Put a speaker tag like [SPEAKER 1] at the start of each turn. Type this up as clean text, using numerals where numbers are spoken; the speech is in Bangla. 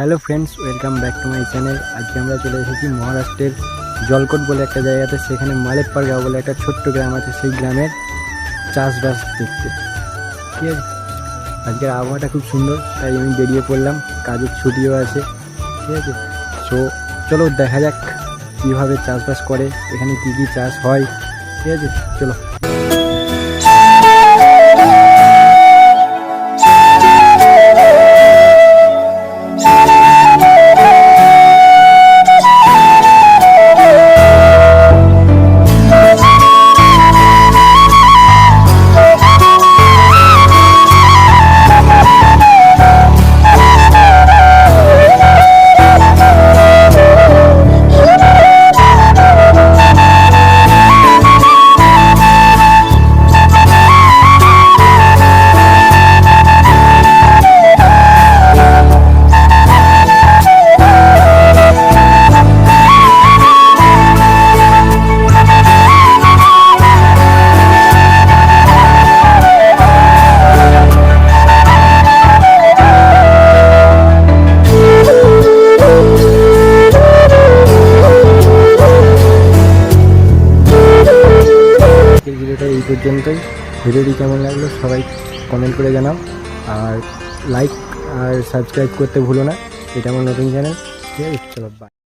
[SPEAKER 1] Hello friends, welcome back to my channel. আজকে আমরা চলে এসেছি মহারাষ্ট্রের জলকোট বলে একটা জায়গাতে। সেখানে মালেপ্পার গাঁও বলে একটা ছোট্ট গ্রাম আছে, সেই গ্রামের চাষবাস দেখতে। ঠিক আছে, আজকের আবহাওয়াটা খুব সুন্দর, তাই আমি বেরিয়ে পড়লাম, কাজের ছুটিও আছে। ঠিক আছে, সো চলো দেখা যাক কীভাবে চাষবাস করে, এখানে কী কী চাষ হয়। ঠিক আছে, চলো। ভিডিওটা এই পর্যন্তই। ভিডিওটি কেমন লাগলো সবাই কমেন্ট করে জানাও, আর লাইক আর সাবস্ক্রাইব করতে ভুলো না। এটা আমার নতুন চ্যানেল। ঠিক আছে, চলো বাই।